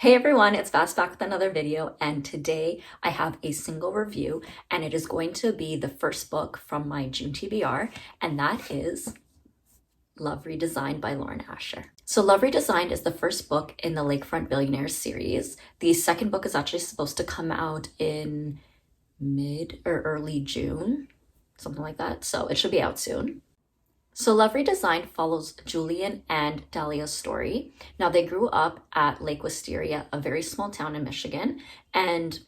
Hey everyone, it's Fast back with another video, and today I have a single review, and it is going to be the first book from my June TBR, and that is Love Redesigned by Lauren Asher. So Love Redesigned is the first book in the Lakefront Billionaires series. The second book is actually supposed to come out in mid or early June, something like that, so it should be out soon. So Love Redesigned follows Julian and Dahlia's story. Now they grew up at Lake Wisteria, a very small town in Michigan, and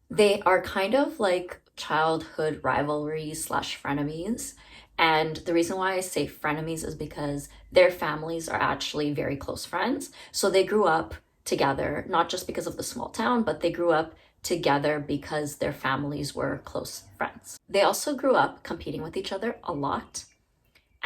they are kind of like childhood rivalry slash frenemies. And the reason why I say frenemies is because their families are actually very close friends. So they grew up together, not just because of the small town, but they grew up together because their families were close friends. They also grew up competing with each other a lot.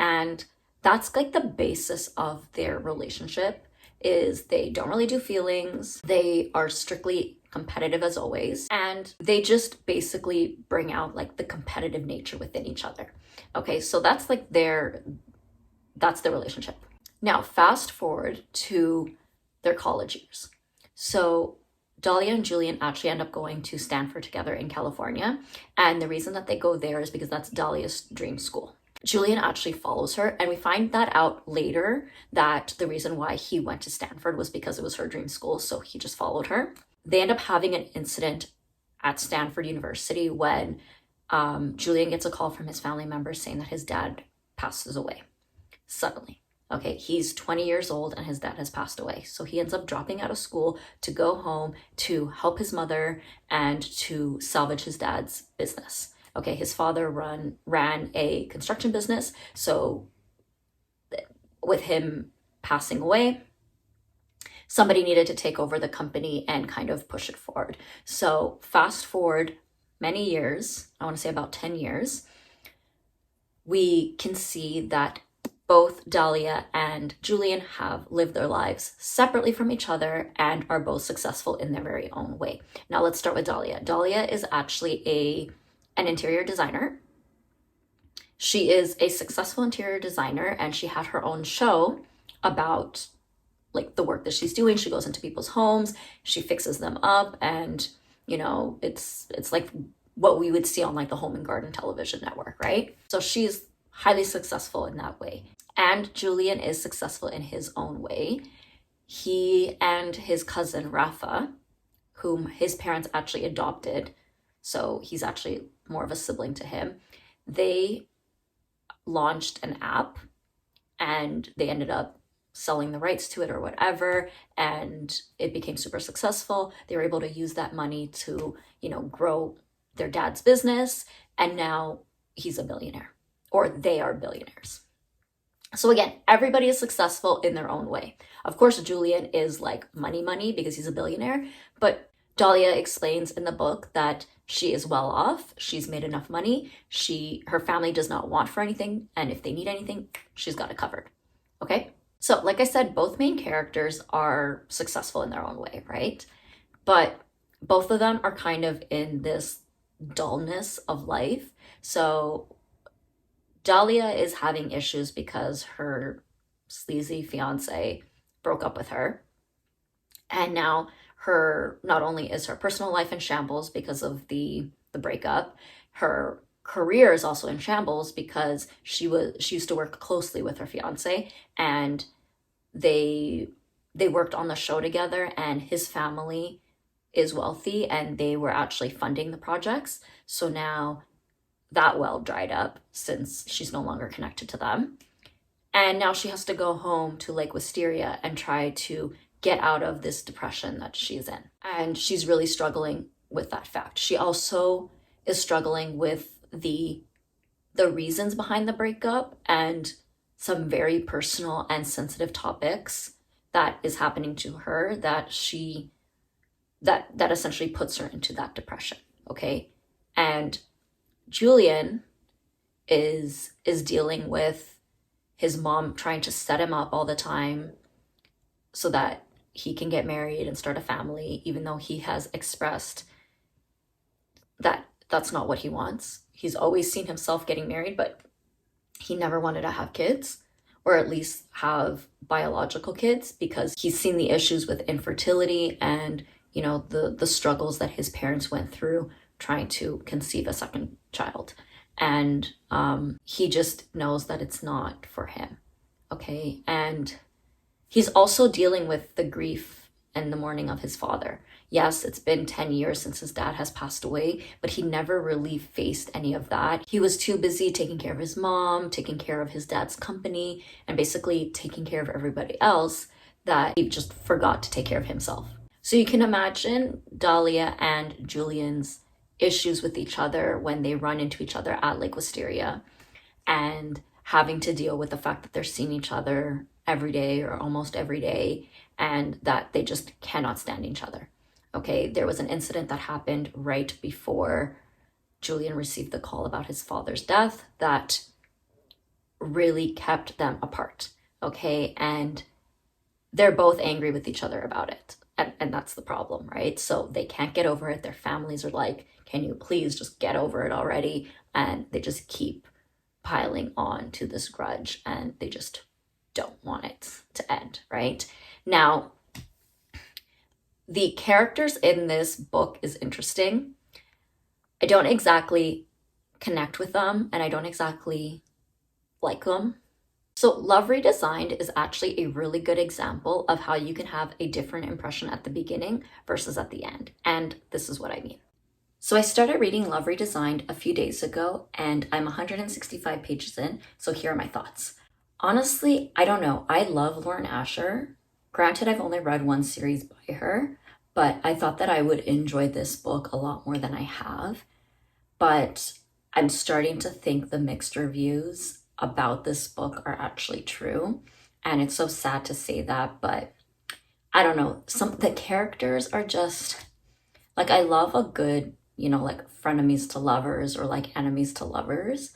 And that's like the basis of their relationship is they don't really do feelings. They are strictly competitive as always. And they just basically bring out like the competitive nature within each other. Okay, so that's like that's their relationship. Now, fast forward to their college years. So Dahlia and Julian actually end up going to Stanford together in California. And the reason that they go there is because that's Dahlia's dream school. Julian actually follows her, and we find that out later that the reason why he went to Stanford was because it was her dream school, so he just followed her. They end up having an incident at Stanford University when Julian gets a call from his family members saying that his dad passes away suddenly. Okay, he's 20 years old and his dad has passed away. So he ends up dropping out of school to go home to help his mother and to salvage his dad's business. Okay, his father ran a construction business, so with him passing away, somebody needed to take over the company and kind of push it forward. So fast forward many years, I want to say about 10 years, we can see that both Dahlia and Julian have lived their lives separately from each other and are both successful in their very own way. Now let's start with Dahlia. Dahlia is actually an interior designer. She is a successful interior designer, and she had her own show about like the work that she's doing. She goes into people's homes, she fixes them up, and it's like what we would see on like the Home and Garden television network, right? So she's highly successful in that way. And Julian is successful in his own way. He and his cousin Rafa, whom his parents actually adopted, so he's actually more of a sibling to him, they launched an app and they ended up selling the rights to it or whatever, and it became super successful. They were able to use that money to, grow their dad's business, and now he's a billionaire, or they are billionaires. So again, everybody is successful in their own way. Of course, Julian is like money because he's a billionaire, but Dahlia explains in the book that she is well off. She's made enough money. Her family does not want for anything. And if they need anything, she's got it covered. Okay. So like I said, both main characters are successful in their own way, right? But both of them are kind of in this dullness of life. So Dahlia is having issues because her sleazy fiance broke up with her. And now not only is her personal life in shambles because of the breakup, her career is also in shambles because she used to work closely with her fiance, and they worked on the show together, and his family is wealthy and they were actually funding the projects. So now that well dried up since she's no longer connected to them. And now she has to go home to Lake Wisteria and try to get out of this depression that she's in. And she's really struggling with that fact. She also is struggling with the reasons behind the breakup and some very personal and sensitive topics that is happening to her that essentially puts her into that depression. Okay. And Julian is dealing with his mom trying to set him up all the time so that he can get married and start a family, even though he has expressed that that's not what he wants. He's always seen himself getting married, but he never wanted to have kids, or at least have biological kids, because he's seen the issues with infertility and, you know, the struggles that his parents went through trying to conceive a second child. And he just knows that it's not for him. Okay. And he's also dealing with the grief and the mourning of his father. Yes, it's been 10 years since his dad has passed away, but he never really faced any of that. He was too busy taking care of his mom, taking care of his dad's company, and basically taking care of everybody else, that he just forgot to take care of himself. So you can imagine Dahlia and Julian's issues with each other when they run into each other at Lake Wisteria, and having to deal with the fact that they're seeing each other every day or almost every day, and that they just cannot stand each other. Okay, there was an incident that happened right before Julian received the call about his father's death that really kept them apart. Okay, and they're both angry with each other about it. And that's the problem, right? So they can't get over it. Their families are like, can you please just get over it already? And they just keep piling on to this grudge, and they just don't want it to end, right? Now, the characters in this book is interesting. I don't exactly connect with them, and I don't exactly like them. So Love Redesigned is actually a really good example of how you can have a different impression at the beginning versus at the end. And this is what I mean. So I started reading Love Redesigned a few days ago, and I'm 165 pages in, so here are my thoughts. Honestly, I don't know. I love Lauren Asher. Granted, I've only read one series by her, but I thought that I would enjoy this book a lot more than I have. But I'm starting to think the mixed reviews about this book are actually true. And it's so sad to say that, but I don't know. The characters are just, like, I love a good, you know, like frenemies to lovers or like enemies to lovers.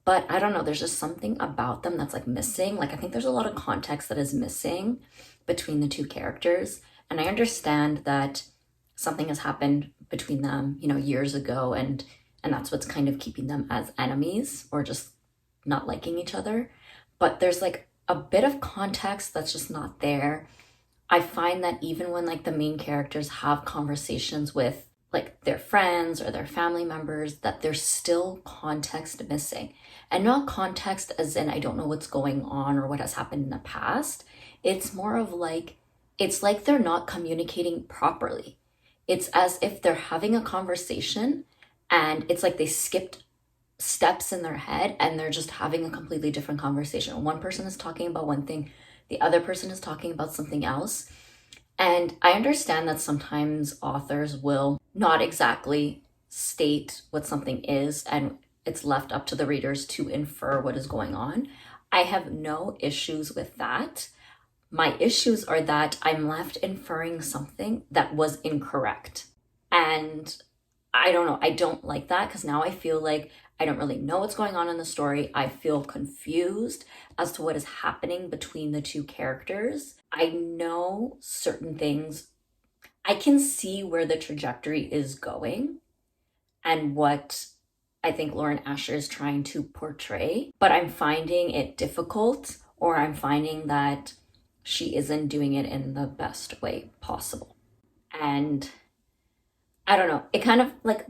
But I don't know, there's just something about them that's like missing. Like, I think there's a lot of context that is missing between the two characters. And I understand that something has happened between them, you know, years ago, and that's what's kind of keeping them as enemies or just not liking each other. But there's like a bit of context that's just not there. I find that even when like the main characters have conversations with like their friends or their family members, that there's still context missing. And not context as in I don't know what's going on or what has happened in the past. It's more of like, it's like they're not communicating properly. It's as if they're having a conversation and it's like they skipped steps in their head and they're just having a completely different conversation. One person is talking about one thing, the other person is talking about something else. And I understand that sometimes authors will not exactly state what something is, and it's left up to the readers to infer what is going on. I have no issues with that. My issues are that I'm left inferring something that was incorrect. And I don't know, I don't like that, because now I feel like I don't really know what's going on in the story. I feel confused as to what is happening between the two characters. I know certain things. I can see where the trajectory is going and what I think Lauren Asher is trying to portray, but I'm finding it difficult, or I'm finding that she isn't doing it in the best way possible. And I don't know, it kind of like,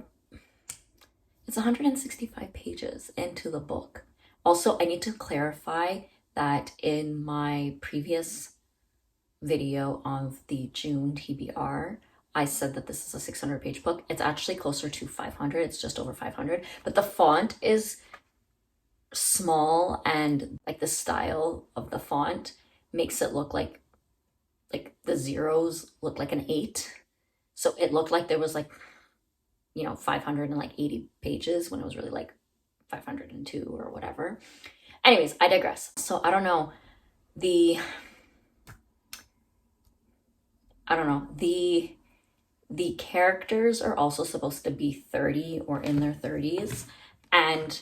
it's 165 pages into the book. Also, I need to clarify that in my previous video of the June TBR, I said that this is a 600-page book. It's actually closer to 500. It's just over 500. But the font is small, and like the style of the font makes it look like the zeros look like an 8. So it looked like there was like, you know, 580 pages when it was really like 502 or whatever. Anyways, I digress. So I don't know, the characters are also supposed to be 30 or in their 30s. And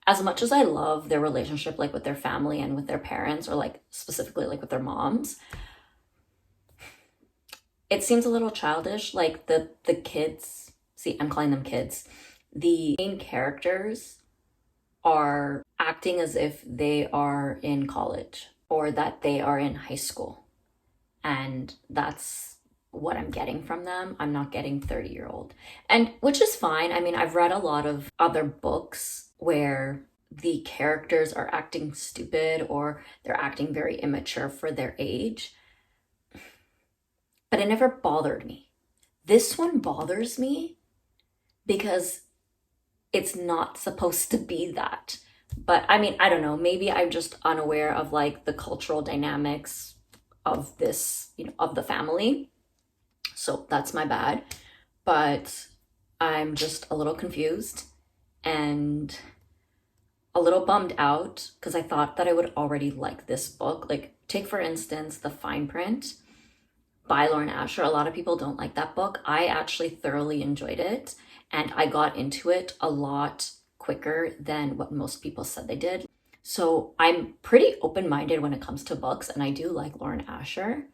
as much as I love their relationship, like with their family and with their parents, or like specifically like with their moms, it seems a little childish. Like the kids, see, I'm calling them kids. The main characters are acting as if they are in college or that they are in high school. And that's what I'm getting from them. I'm not getting 30-year-old. And which is fine. I mean, I've read a lot of other books where the characters are acting stupid or they're acting very immature for their age. But it never bothered me. This one bothers me because it's not supposed to be that. But I mean, I don't know, maybe I'm just unaware of like the cultural dynamics of this, of the family. So that's my bad. But I'm just a little confused and a little bummed out because I thought that I would already like this book. Like, take for instance, The Fine Print by Lauren Asher. A lot of people don't like that book. I actually thoroughly enjoyed it, and I got into it a lot quicker than what most people said they did. So I'm pretty open-minded when it comes to books, and I do like Lauren Asher.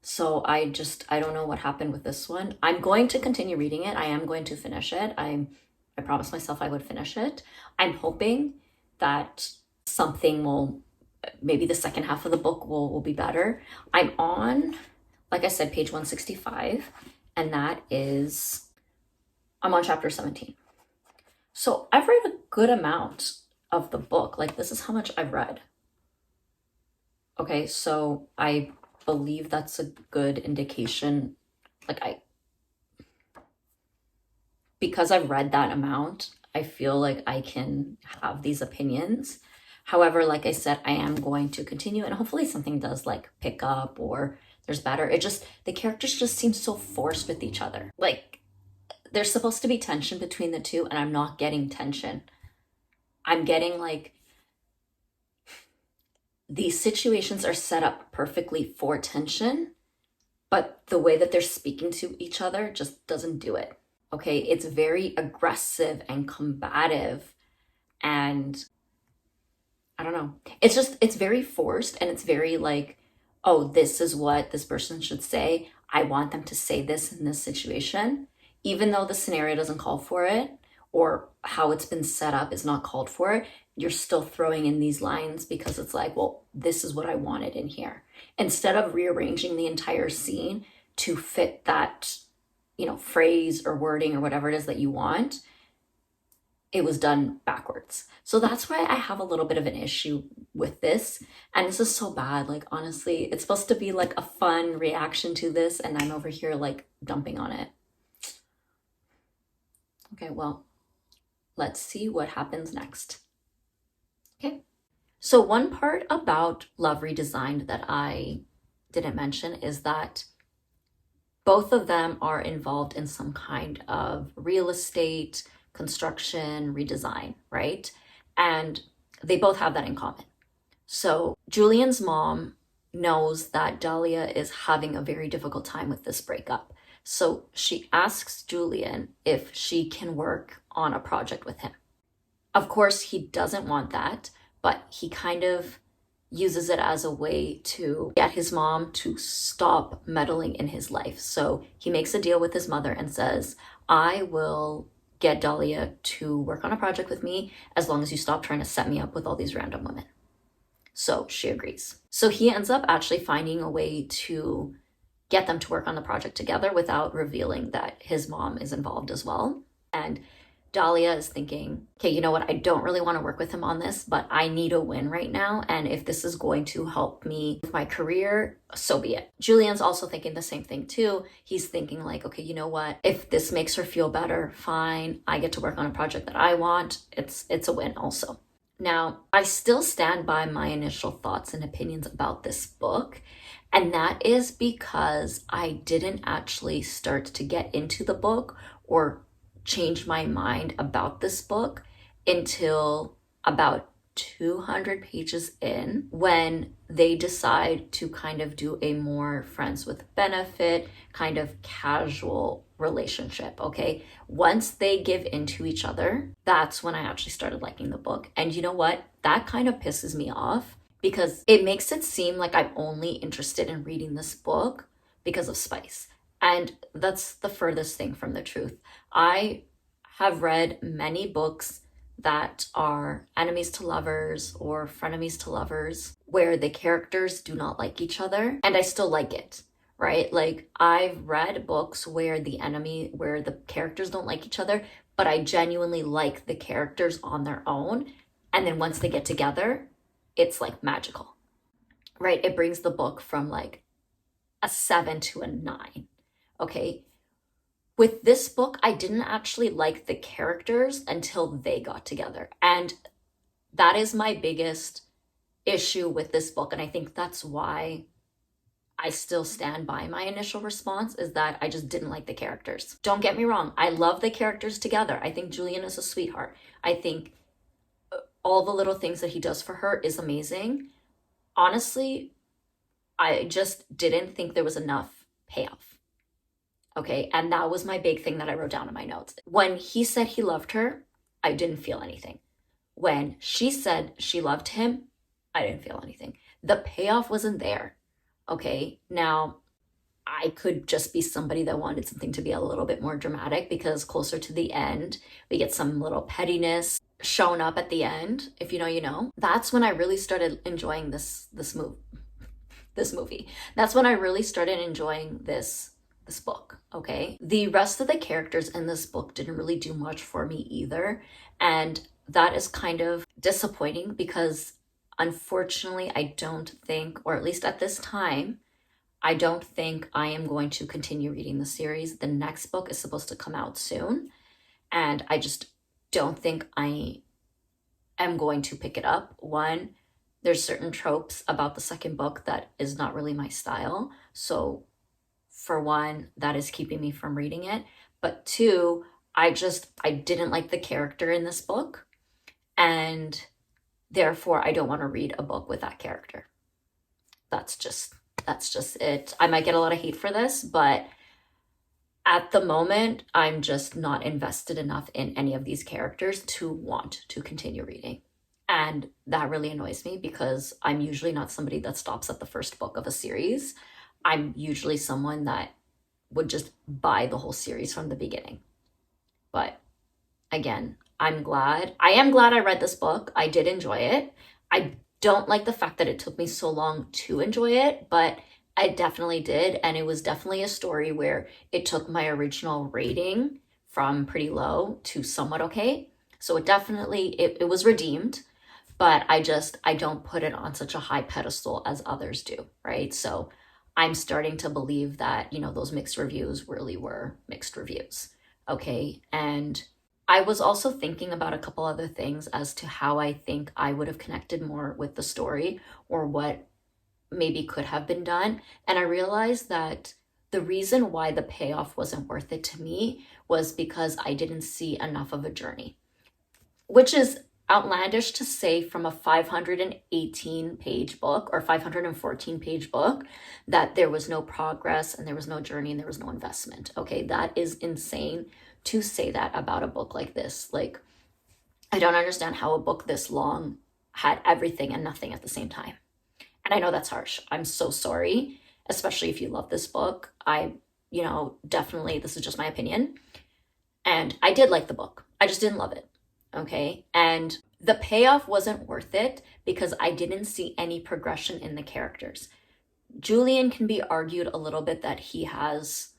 So I don't know what happened with this one. I'm going to continue reading it. I am going to finish it. I promised myself I would finish it. I'm hoping that something will, maybe the second half of the book will be better. I'm on, like I said, page 165, and I'm on chapter 17. So I've read a good amount of the book. Like, this is how much I've read. Okay, so I believe that's a good indication. Because I've read that amount, I feel like I can have these opinions. However, like I said, I am going to continue, and hopefully something does like pick up or there's better. The characters just seem so forced with each other. Like, there's supposed to be tension between the two, and I'm not getting tension. I'm getting like, these situations are set up perfectly for tension, but the way that they're speaking to each other just doesn't do it. Okay, it's very aggressive and combative, and I don't know. It's very forced, and it's very like, oh, this is what this person should say. I want them to say this in this situation, even though the scenario doesn't call for it, or how it's been set up is not called for it. You're still throwing in these lines because it's like, well, this is what I wanted in here. Instead of rearranging the entire scene to fit that, phrase or wording or whatever it is that you want, it was done backwards. So that's why I have a little bit of an issue with this. And this is so bad. Like, honestly, it's supposed to be like a fun reaction to this, and I'm over here like dumping on it. Okay, well, let's see what happens next. Okay. So one part about Love Redesigned that I didn't mention is that both of them are involved in some kind of real estate, construction, redesign, right? And they both have that in common. So Julian's mom knows that Dahlia is having a very difficult time with this breakup. So she asks Julian if she can work on a project with him. Of course, he doesn't want that, but he kind of uses it as a way to get his mom to stop meddling in his life. So he makes a deal with his mother and says, I will get Dahlia to work on a project with me as long as you stop trying to set me up with all these random women. So she agrees. So he ends up actually finding a way to get them to work on the project together without revealing that his mom is involved as well. And Dahlia is thinking, okay, you know what? I don't really want to work with him on this, but I need a win right now. And if this is going to help me with my career, so be it. Julian's also thinking the same thing too. He's thinking like, okay, you know what? If this makes her feel better, fine. I get to work on a project that I want. It's a win also. Now, I still stand by my initial thoughts and opinions about this book. And that is because I didn't actually start to get into the book or change my mind about this book until about 200 pages in, when they decide to kind of do a more friends with benefit, kind of casual relationship, okay? Once they give into each other, that's when I actually started liking the book. And you know what? That kind of pisses me off because it makes it seem like I'm only interested in reading this book because of spice. And that's the furthest thing from the truth. I have read many books that are enemies to lovers or frenemies to lovers, where the characters do not like each other, and I still like it, right? Like, I've read books where the characters don't like each other, but I genuinely like the characters on their own. And then once they get together, it's like magical, right? It brings the book from like a 7 to a 9. Okay. With this book, I didn't actually like the characters until they got together. And that is my biggest issue with this book. And I think that's why I still stand by my initial response, is that I just didn't like the characters. Don't get me wrong. I love the characters together. I think Julian is a sweetheart. I think all the little things that he does for her is amazing. Honestly, I just didn't think there was enough payoff. Okay, and that was my big thing that I wrote down in my notes. When he said he loved her, I didn't feel anything. When she said she loved him, I didn't feel anything. The payoff wasn't there. Okay, now I could just be somebody that wanted something to be a little bit more dramatic, because closer to the end, we get some little pettiness shown up at the end. If you know, you know. That's when I really started enjoying this movie. That's when I really started enjoying this book. Okay, the rest of the characters in this book didn't really do much for me either, and that is kind of disappointing, because unfortunately I don't think, or at least at this time, I don't think I am going to continue reading the series. The next book is supposed to come out soon, and I just don't think I am going to pick it up. One, there's certain tropes about the second book that is not really my style, so for one, that is keeping me from reading it. But two, I didn't like the character in this book, and therefore I don't want to read a book with that character. That's just it. I might get a lot of hate for this, but at the moment, I'm just not invested enough in any of these characters to want to continue reading. And that really annoys me, because I'm usually not somebody that stops at the first book of a series. I'm usually someone that would just buy the whole series from the beginning. But again, I am glad I read this book. I did enjoy it. I don't like the fact that it took me so long to enjoy it, but I definitely did. And it was definitely a story where it took my original rating from pretty low to somewhat okay. So it was redeemed, but I don't put it on such a high pedestal as others do, right? So I'm starting to believe that, those mixed reviews really were mixed reviews. Okay. And I was also thinking about a couple other things as to how I think I would have connected more with the story, or what maybe could have been done. And I realized that the reason why the payoff wasn't worth it to me was because I didn't see enough of a journey, which is outlandish to say from a 518 page book or 514 page book, that there was no progress and there was no journey and there was no investment. Okay, that is insane to say that about a book like this. Like, I don't understand how a book this long had everything and nothing at the same time. And I know that's harsh. I'm so sorry, especially if you love this book. Definitely, this is just my opinion. And I did like the book. I just didn't love it. Okay. And the payoff wasn't worth it because I didn't see any progression in the characters. Julian can be argued a little bit that he has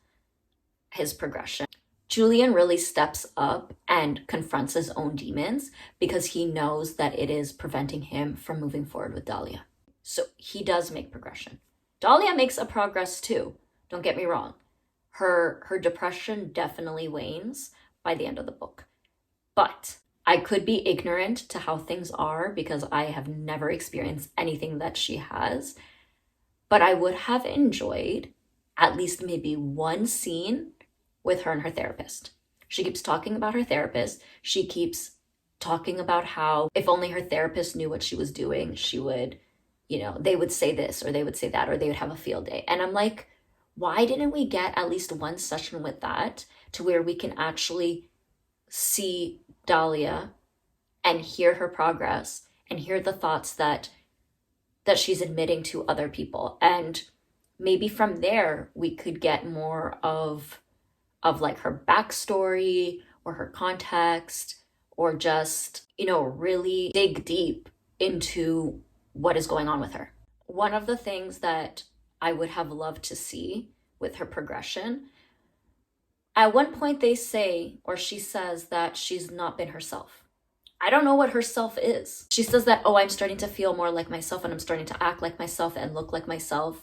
his progression. Julian really steps up and confronts his own demons because he knows that it is preventing him from moving forward with Dahlia. So he does make progression. Dahlia makes a progress too. Don't get me wrong. Her depression definitely wanes by the end of the book. But I could be ignorant to how things are because I have never experienced anything that she has. But I would have enjoyed at least maybe one scene with her and her therapist. She keeps talking about her therapist. She keeps talking about how if only her therapist knew what she was doing, she would, they would say this or they would say that, or they would have a field day. And I'm like, why didn't we get at least one session with that to where we can actually see Dahlia and hear her progress and hear the thoughts that she's admitting to other people? And maybe from there we could get more of like her backstory or her context, or just, really dig deep into what is going on with her. One of the things that I would have loved to see with her progression, at one point they say, or she says, that she's not been herself. I don't know what herself is. She says that, oh, I'm starting to feel more like myself and I'm starting to act like myself and look like myself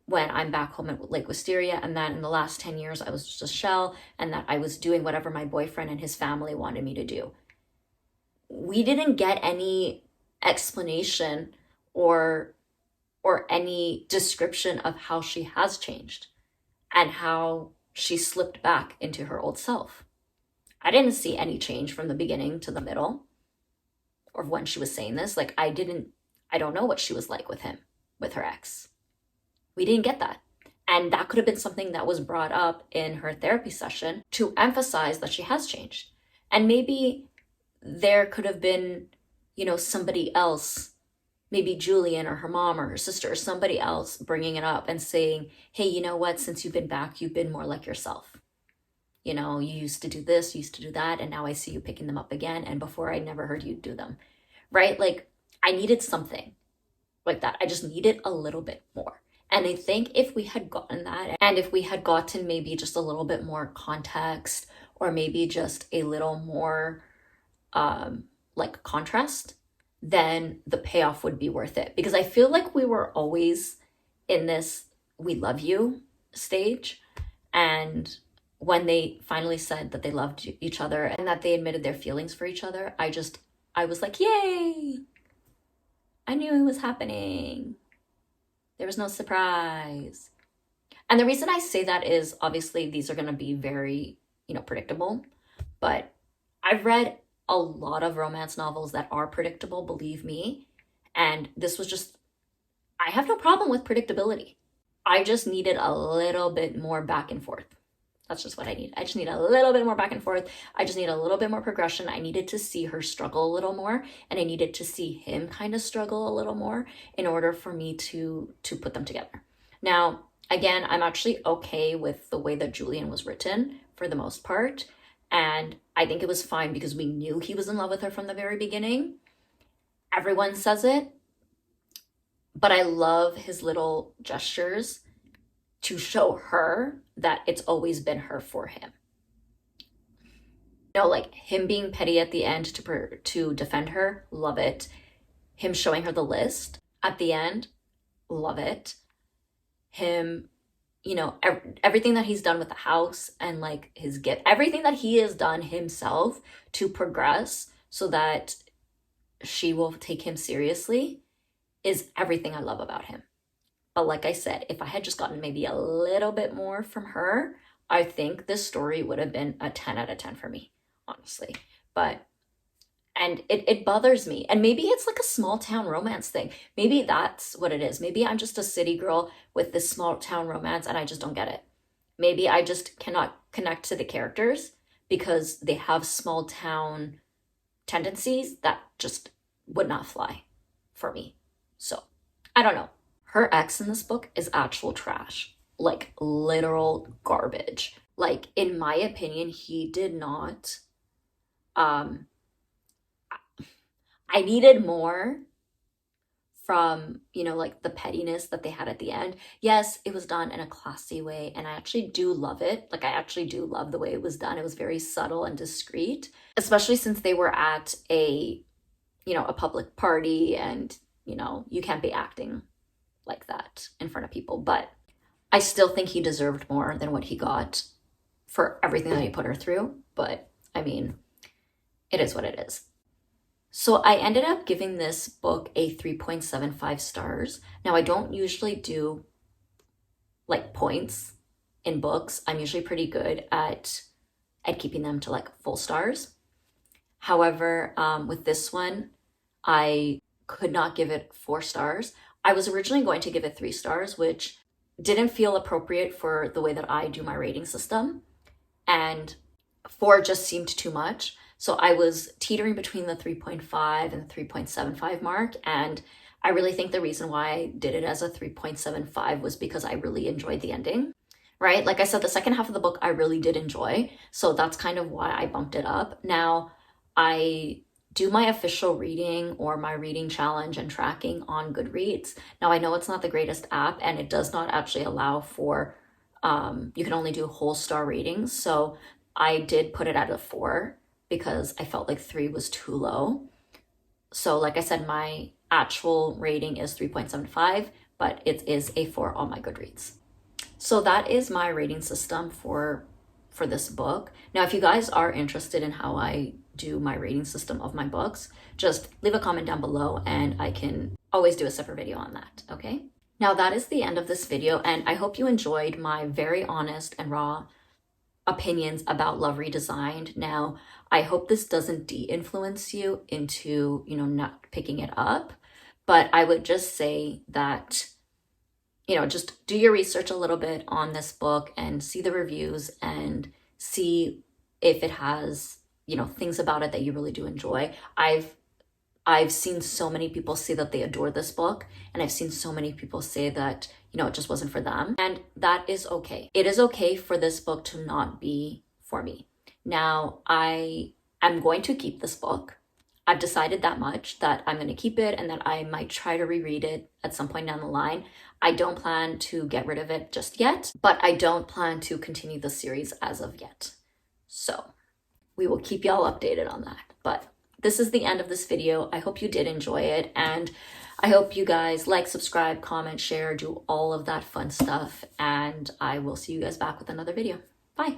when I'm back home at Lake Wisteria, and that in the last 10 years I was just a shell, and that I was doing whatever my boyfriend and his family wanted me to do. We didn't get any explanation or any description of how she has changed and how she slipped back into her old self. I didn't see any change from the beginning to the middle or when she was saying this. Like, I don't know what she was like with him, with her ex. We didn't get that. And that could have been something that was brought up in her therapy session to emphasize that she has changed. And maybe there could have been, somebody else, maybe Julian or her mom or her sister or somebody else bringing it up and saying, hey, you know what, since you've been back, you've been more like yourself. You used to do this, you used to do that, and now I see you picking them up again. And before, I never heard you do them, right? Like, I needed something like that. I just needed a little bit more. And I think if we had gotten that, and if we had gotten maybe just a little bit more context, or maybe just a little more contrast, then the payoff would be worth it. Because I feel like we were always in this "we love you" stage. And when they finally said that they loved each other and that they admitted their feelings for each other, I was like, yay! I knew it was happening. There was no surprise. And the reason I say that is, obviously these are going to be very, predictable. But I've read a lot of romance novels that are predictable, believe me. And this was just, I have no problem with predictability. I just needed a little bit more back and forth. That's just what I need. I just need a little bit more back and forth. I just need a little bit more progression. I needed to see her struggle a little more, and I needed to see him kind of struggle a little more in order for me to put them together. Now, again, I'm actually okay with the way that Julian was written for the most part, and I think it was fine because we knew he was in love with her from the very beginning. Everyone says it, but I love his little gestures to show her that it's always been her for him. Like him being petty at the end to defend her, love it. Him showing her the list at the end, love it. Him, everything that he's done with the house and like his gift, everything that he has done himself to progress so that she will take him seriously is everything I love about him. But like I said, if I had just gotten maybe a little bit more from her, I think this story would have been a 10 out of 10 for me, honestly. And it bothers me. And maybe it's like a small town romance thing. Maybe that's what it is. Maybe I'm just a city girl with this small town romance and I just don't get it. Maybe I just cannot connect to the characters because they have small town tendencies that just would not fly for me. So, I don't know. Her ex in this book is actual trash, like literal garbage. Like, in my opinion, he did not, I needed more from, like the pettiness that they had at the end. Yes, it was done in a classy way, and I actually do love it. Like, I actually do love the way it was done. It was very subtle and discreet, especially since they were at a public party, and, you can't be acting like that in front of people. But I still think he deserved more than what he got for everything that he put her through. But I mean, it is what it is. So I ended up giving this book a 3.75 stars. Now, I don't usually do like points in books. I'm usually pretty good at keeping them to like full stars. However, with this one, I could not give it 4 stars. I was originally going to give it 3 stars, which didn't feel appropriate for the way that I do my rating system. And 4 just seemed too much. So I was teetering between the 3.5 and the 3.75 mark. And I really think the reason why I did it as a 3.75 was because I really enjoyed the ending, right? Like I said, the second half of the book I really did enjoy. So that's kind of why I bumped it up. Now, I do my official reading or my reading challenge and tracking on Goodreads. Now, I know it's not the greatest app and it does not actually allow for, you can only do whole star ratings. So I did put it at a 4 because I felt like 3 was too low. So like I said, my actual rating is 3.75, but it is a 4 on my Goodreads. So that is my rating system for this book. Now, if you guys are interested in how I do my rating system of my books, just leave a comment down below and I can always do a separate video on that, okay? Now that is the end of this video, and I hope you enjoyed my very honest and raw opinions about Love Redesigned. Now, I hope this doesn't de-influence you into, not picking it up, but I would just say that, just do your research a little bit on this book and see the reviews and see if it has, things about it that you really do enjoy. I've seen so many people say that they adore this book, and I've seen so many people say that, it just wasn't for them, and that is okay. It is okay for this book to not be for me. Now, I am going to keep this book. I've decided that much, that I'm going to keep it and that I might try to reread it at some point down the line. I don't plan to get rid of it just yet, but I don't plan to continue the series as of yet. So we will keep y'all updated on that. But this is the end of this video. I hope you did enjoy it, and I hope you guys like, subscribe, comment, share, do all of that fun stuff, and I will see you guys back with another video. Bye.